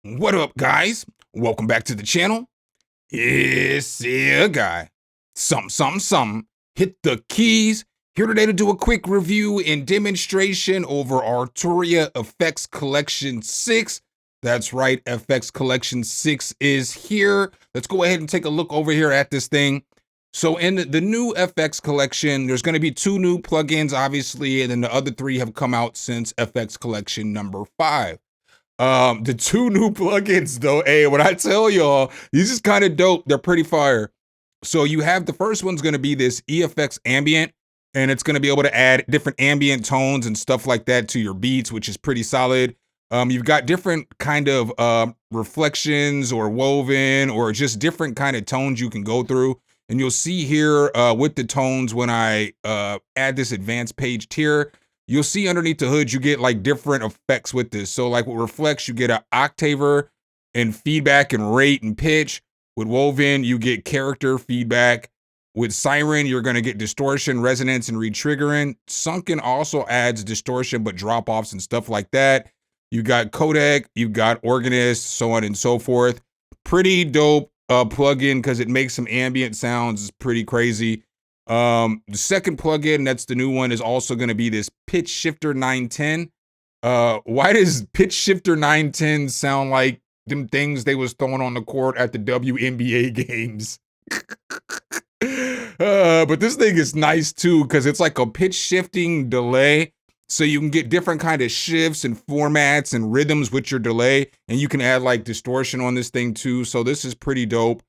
What up, guys? Welcome back to the channel. It's your guy. Something. Hit the keys. Here today to do a quick review and demonstration over Arturia FX Collection 6. That's right, FX Collection 6 is here. Let's go ahead and take a look over here at this thing. So in the new FX Collection, there's going to be 2 new plugins, obviously, and then the other 3 have come out since FX Collection number 5. The 2 new plugins though, hey, when I tell y'all, these is kind of dope. They're pretty fire. So you have the first one's going to be this EFX Ambient, and it's going to be able to add different ambient tones and stuff like that to your beats, which is pretty solid. You've got different kind of reflections or woven or just different kind of tones you can go through. And you'll see here with the tones when I add this advanced page tier, you'll see underneath the hood, you get like different effects with this. So like with Reflex, you get an octaver and feedback and rate and pitch. With Woven, you get character feedback. With Siren, you're gonna get distortion, resonance, and retriggering. Sunken also adds distortion, but drop-offs and stuff like that. You got Codec, you got Organist, so on and so forth. Pretty dope plugin because it makes some ambient sounds. It's pretty crazy. The second plugin, that's the new one, is also going to be this Pitch Shifter 910. Why does Pitch Shifter 910 sound like them things they was throwing on the court at the WNBA games? But this thing is nice too because it's like a pitch shifting delay, so you can get different kind of shifts and formats and rhythms with your delay, and you can add like distortion on this thing too. So this is pretty dope.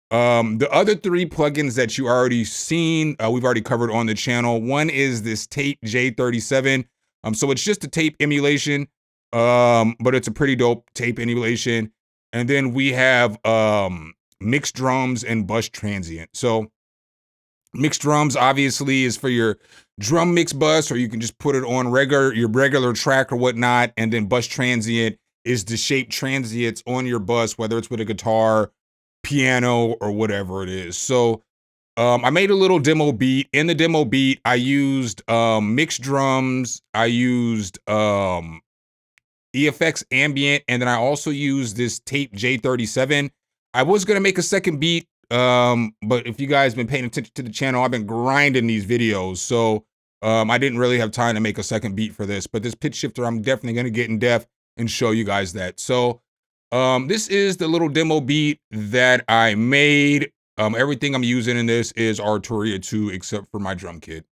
The other 3 plugins that you already seen, we've already covered on the channel. One is this Tape J37. So it's just a tape emulation, but it's a pretty dope tape emulation. And then we have mixed drums and bus transient. So mixed drums obviously is for your drum mix bus, or you can just put it on your regular track or whatnot. And then bus transient is to shape transients on your bus, whether it's with a guitar, piano, or whatever it is. So I made a little demo beat. In the demo beat, I used mixed drums, I used EFX Ambient, and then I also used this Tape J37. I was gonna make a second beat, but if you guys been paying attention to the channel, I've been grinding these videos, so I didn't really have time to make a second beat for this. But this pitch shifter, I'm definitely gonna get in depth and show you guys that. So this is the little demo beat that I made. Everything I'm using in this is Arturia 2 except for my drum kit.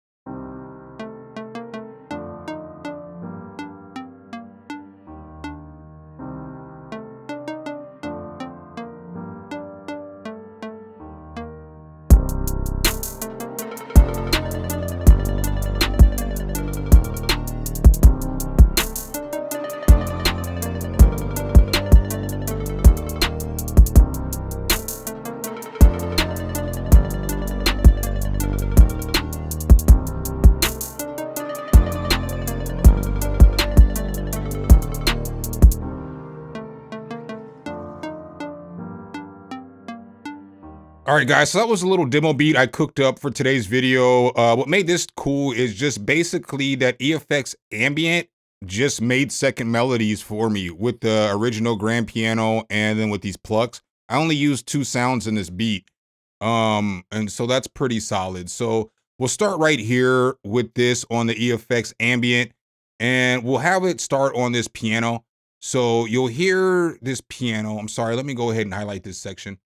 All right, guys, so that was a little demo beat I cooked up for today's video. What made this cool is just basically that EFX Ambient just made second melodies for me with the original grand piano and then with these plucks. I only used 2 sounds in this beat. And so that's pretty solid. So we'll start right here with this on the EFX Ambient, and we'll have it start on this piano. So you'll hear this piano. I'm sorry, let me go ahead and highlight this section.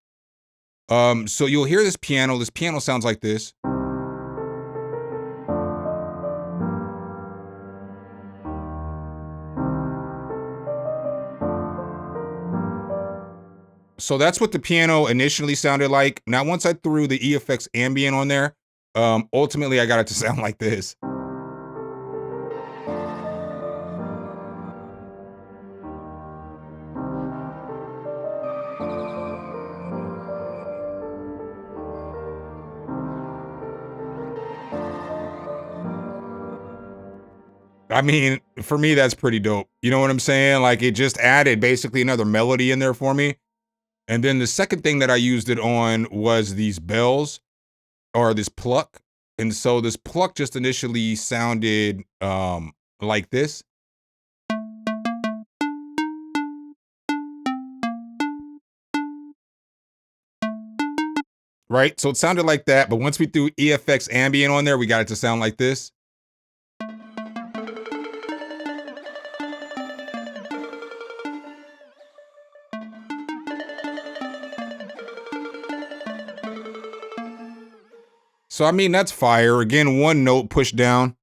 So you'll hear this piano. This piano sounds like this. So that's what the piano initially sounded like. Now, once I threw the EFX Ambient on there, ultimately I got it to sound like this. I mean, for me, that's pretty dope. You know what I'm saying? Like, it just added basically another melody in there for me. And then the second thing that I used it on was these bells, or this pluck. And so this pluck just initially sounded like this. right? So it sounded like that, but once we threw EFX Ambient on there, we got it to sound like this. So, I mean, that's fire. Again, one note pushed down.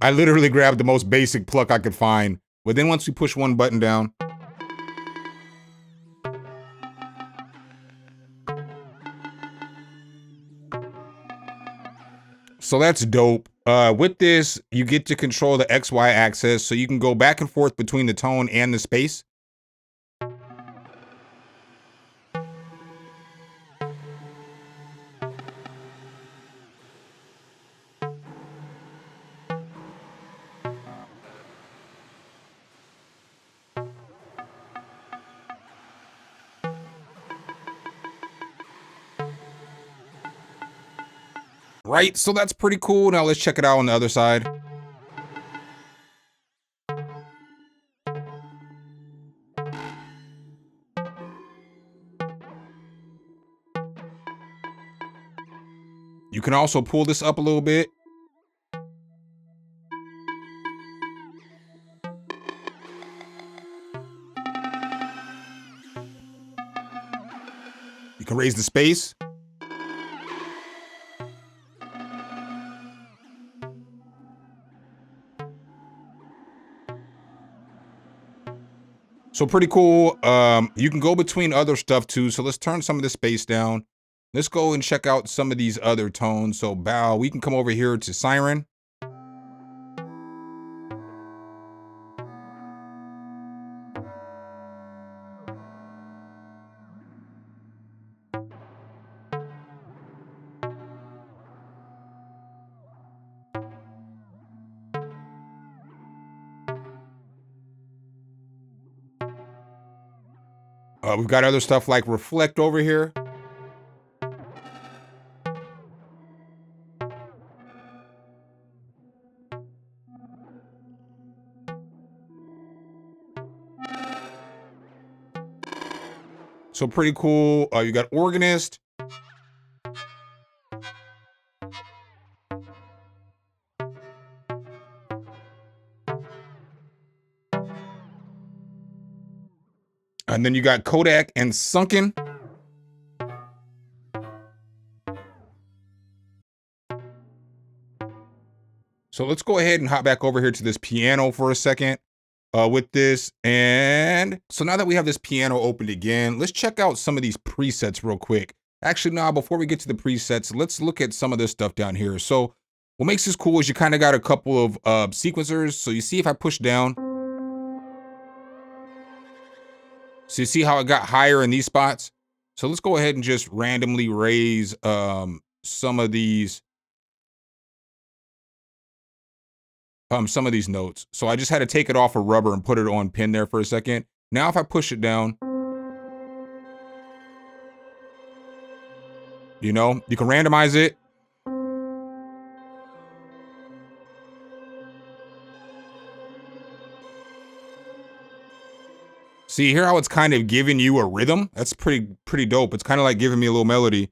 I literally grabbed the most basic pluck I could find. But then once we push one button down, so that's dope. With this, you get to control the XY axis, so you can go back and forth between the tone and the space. Right, so that's pretty cool. Now let's check it out on the other side. You can also pull this up a little bit. You can raise the space. So pretty cool. You can go between other stuff too. So let's turn some of the space down. Let's go and check out some of these other tones. So bow, we can come over here to siren. We've got other stuff like reflect over here. So pretty cool. You got organist. And then you got Kodak and sunken. So let's go ahead and hop back over here to this piano for a second with this. And so now that we have this piano opened again, let's check out some of these presets real quick. Actually, now before we get to the presets, let's look at some of this stuff down here. So what makes this cool is you kind of got a couple of sequencers. So you see if I push down, so you see how it got higher in these spots? So let's go ahead and just randomly raise some of these notes. So I just had to take it off a rubber and put it on pin there for a second. Now if I push it down, you know, you can randomize it. See here how it's kind of giving you a rhythm? That's pretty dope. It's kind of like giving me a little melody.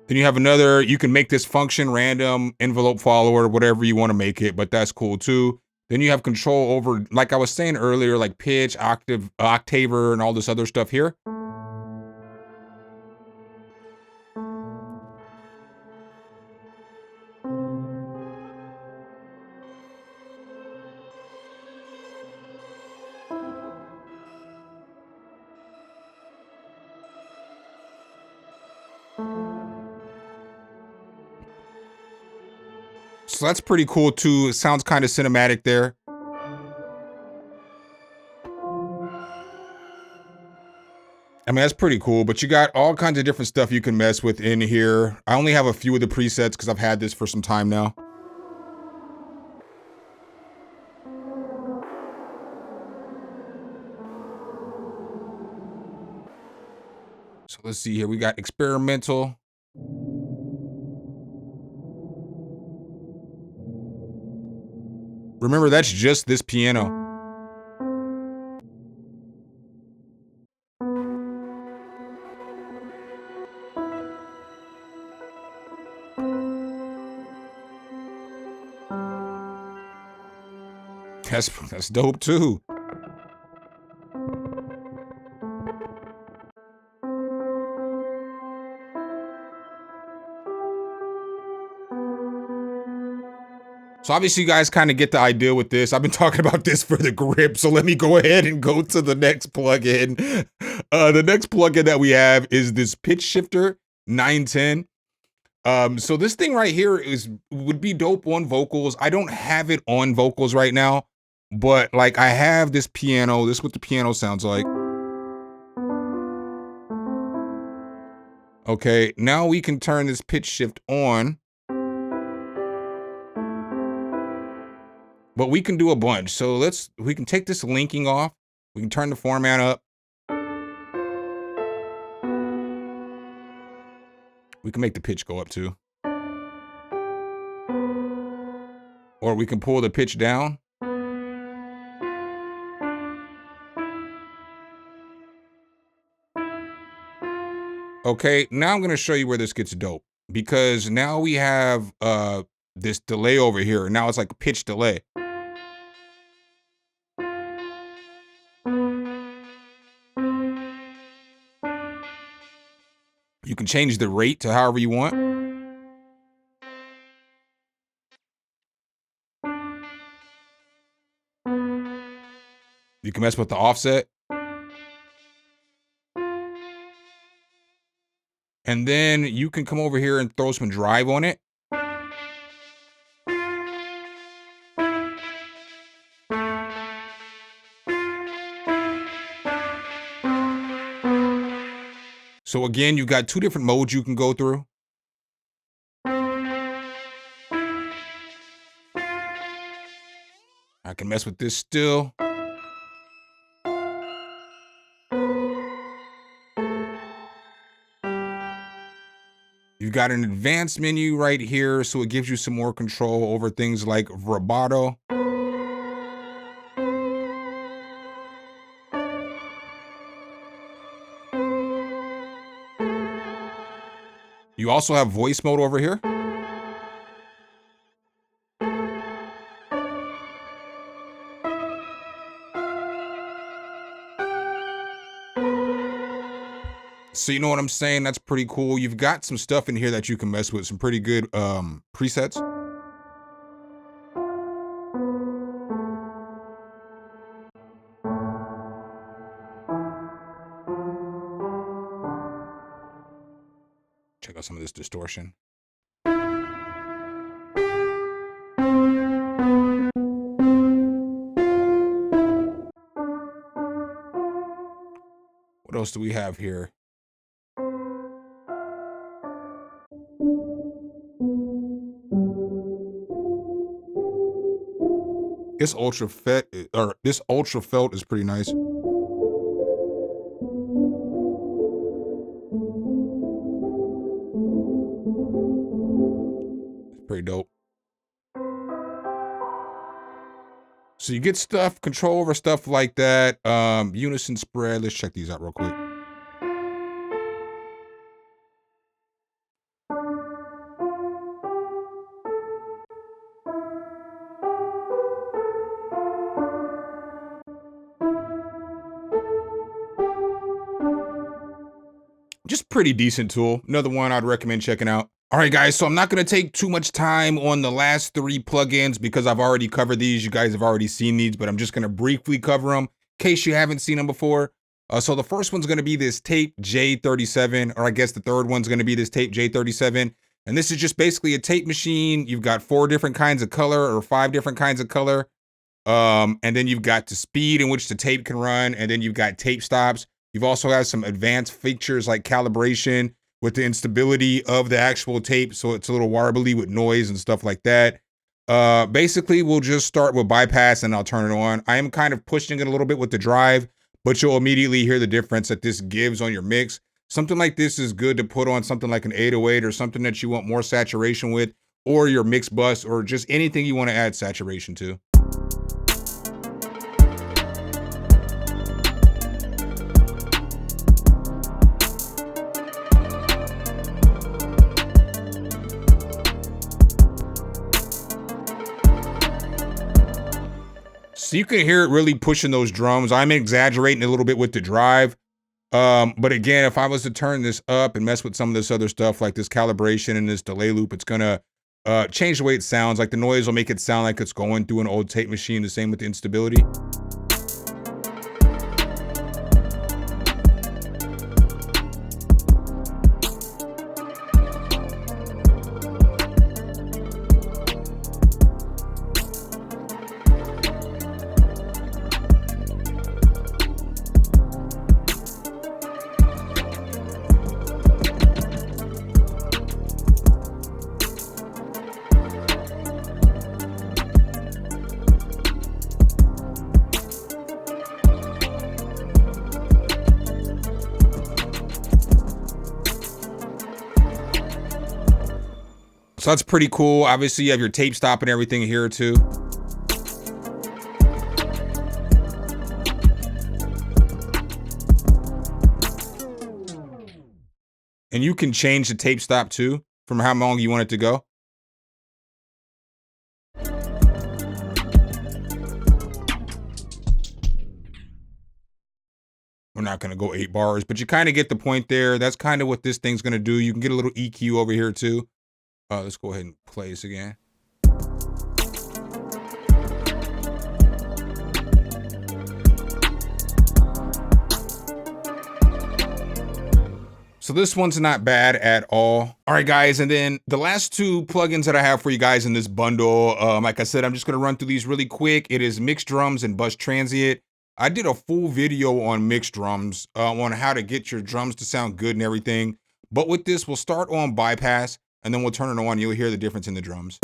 Then you have another, you can make this function random, envelope follower, whatever you want to make it, but that's cool too. Then you have control over, like I was saying earlier, like pitch, octave, octaver, and all this other stuff here. So that's pretty cool too. It sounds kind of cinematic there. I mean, that's pretty cool, but you got all kinds of different stuff you can mess with in here. I only have a few of the presets because I've had this for some time now. So let's see here. We got experimental. Remember, that's just this piano. That's dope too. So obviously you guys kind of get the idea with this. I've been talking about this for the grip, so let me go ahead and go to the next plugin. The next plugin that we have is this pitch shifter 910. So this thing right here would be dope on vocals. I don't have it on vocals right now, but like I have this piano. This is what the piano sounds like. Okay, now we can turn this pitch shift on. But we can do a bunch. So we can take this linking off. We can turn the format up. We can make the pitch go up too. Or we can pull the pitch down. Okay, now I'm gonna show you where this gets dope. Because now we have this delay over here. Now it's like a pitch delay. You can change the rate to however you want. You can mess with the offset. And then you can come over here and throw some drive on it. So again, you've got two different modes you can go through. I can mess with this still. You've got an advanced menu right here, so it gives you some more control over things like vibrato. You also have voice mode over here. So you know what I'm saying? That's pretty cool. You've got some stuff in here that you can mess with, some pretty good presets. Check out some of this distortion. What else do we have here? This ultra felt is pretty nice. It's pretty dope. So you get stuff, control over stuff like that. Unison spread. Let's check these out real quick. Just pretty decent tool. Another one I'd recommend checking out. All right, guys, so I'm not going to take too much time on the last three plugins because I've already covered these. You guys have already seen these, but I'm just going to briefly cover them in case you haven't seen them before. So the first one's going to be this tape J37, or I guess the third one's going to be this tape J37. And this is just basically a tape machine. You've got 4 different kinds of color or 5 different kinds of color. And then you've got the speed in which the tape can run. And then you've got tape stops. You've also got some advanced features like calibration with the instability of the actual tape. So it's a little warbly with noise and stuff like that. Basically, we'll just start with bypass and I'll turn it on. I am kind of pushing it a little bit with the drive, but you'll immediately hear the difference that this gives on your mix. Something like this is good to put on something like an 808 or something that you want more saturation with, or your mix bus, or just anything you want to add saturation to. So you can hear it really pushing those drums. I'm exaggerating a little bit with the drive. But again, if I was to turn this up and mess with some of this other stuff, like this calibration and this delay loop, it's gonna change the way it sounds. Like the noise will make it sound like it's going through an old tape machine. The same with the instability. So that's pretty cool. Obviously, you have your tape stop and everything here too. And you can change the tape stop too, from how long you want it to go. We're not gonna go 8 bars, but you kind of get the point there. That's kind of what this thing's gonna do. You can get a little EQ over here too. Let's go ahead and play this again. So this one's not bad at all. All right, guys, and then the last two plugins that I have for you guys in this bundle, like I said, I'm just gonna run through these really quick. It is mixed drums and bus transient. I did a full video on mixed drums, on how to get your drums to sound good and everything. But with this, we'll start on bypass, and then we'll turn it on. You'll hear the difference in the drums.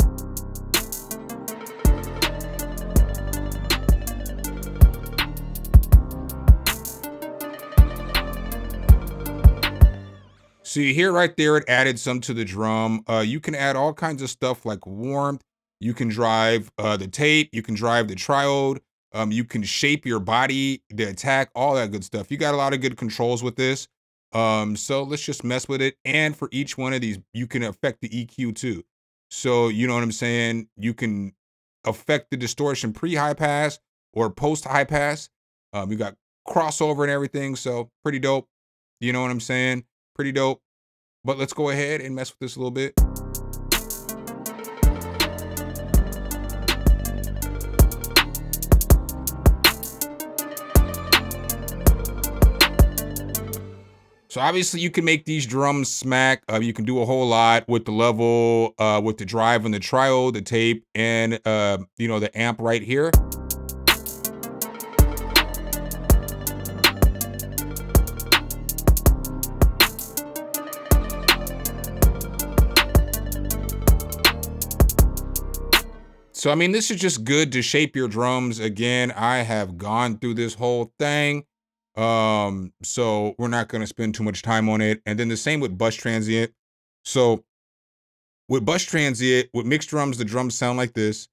So you hear right there, it added some to the drum. You can add all kinds of stuff like warmth. You can drive the tape. You can drive the triode. You can shape your body, the attack, all that good stuff. You got a lot of good controls with this. So let's just mess with it. And for each one of these, you can affect the EQ too. So you know what I'm saying? You can affect the distortion pre-high pass or post-high pass. You got crossover and everything. So pretty dope. You know what I'm saying? Pretty dope. But let's go ahead and mess with this a little bit. So obviously you can make these drums smack. You can do a whole lot with the level, with the drive and the triode, the tape, and you know, the amp right here. So I mean, this is just good to shape your drums. Again, I have gone through this whole thing. So we're not going to spend too much time on it. And then the same with bus transient. So with bus transient, with mixed drums, the drums sound like this.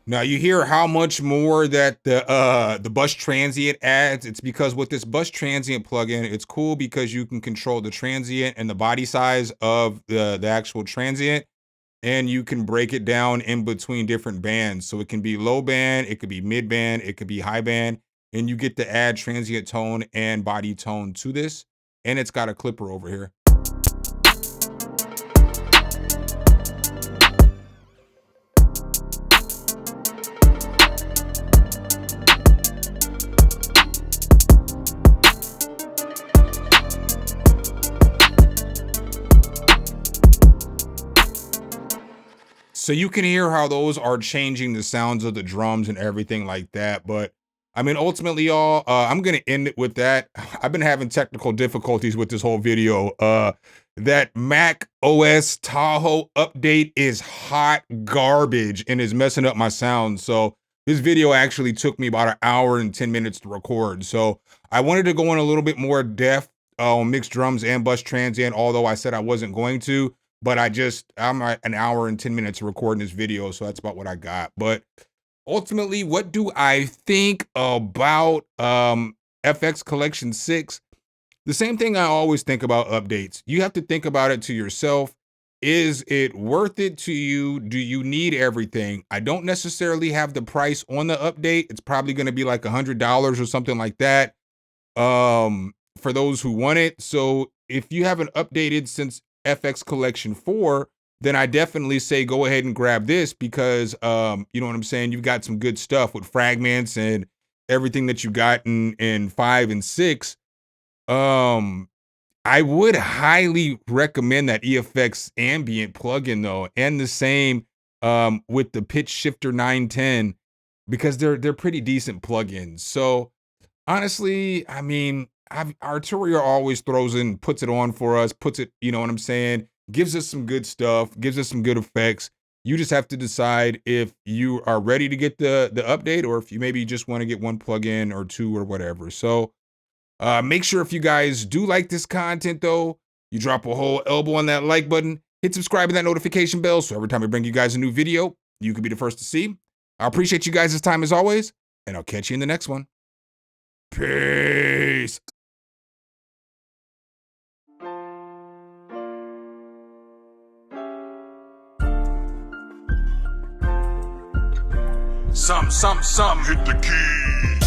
Now you hear how much more that the bus transient adds. It's because with this bus transient plugin, it's cool because you can control the transient and the body size of the actual transient, and you can break it down in between different bands. So it can be low band, it could be mid band, it could be high band, and you get to add transient tone and body tone to this. And it's got a clipper over here. So you can hear how those are changing the sounds of the drums and everything like that. But I mean, ultimately, y'all, I'm gonna end it with that. I've been having technical difficulties with this whole video. That Mac OS Tahoe update is hot garbage and is messing up my sound. So this video actually took me about 1 hour and 10 minutes to record. So I wanted to go in a little bit more depth on mixed drums and bus transient, although I said I wasn't going to. But I'm at 1 hour and 10 minutes recording this video, so that's about what I got. But ultimately, what do I think about FX Collection 6? The same thing I always think about updates. You have to think about it to yourself. Is it worth it to you? Do you need everything? I don't necessarily have the price on the update. It's probably going to be like $100 or something like that for those who want it. So if you haven't updated since FX Collection 4, then I definitely say go ahead and grab this because you know what I'm saying? You've got some good stuff with fragments and everything that you got in 5 and 6. I would highly recommend that EFX Ambient plugin though, and the same with the Pitch Shifter 910 because they're pretty decent plugins. So honestly, I mean, Arturia always puts it on for us, puts it, you know what I'm saying? Gives us some good stuff, gives us some good effects. You just have to decide if you are ready to get the update or if you maybe just want to get one plugin or two or whatever. So make sure if you guys do like this content though, you drop a whole elbow on that like button, hit subscribe and that notification bell so every time I bring you guys a new video, you can be the first to see. I appreciate you guys' time as always, and I'll catch you in the next one. Peace. Some, hit the key.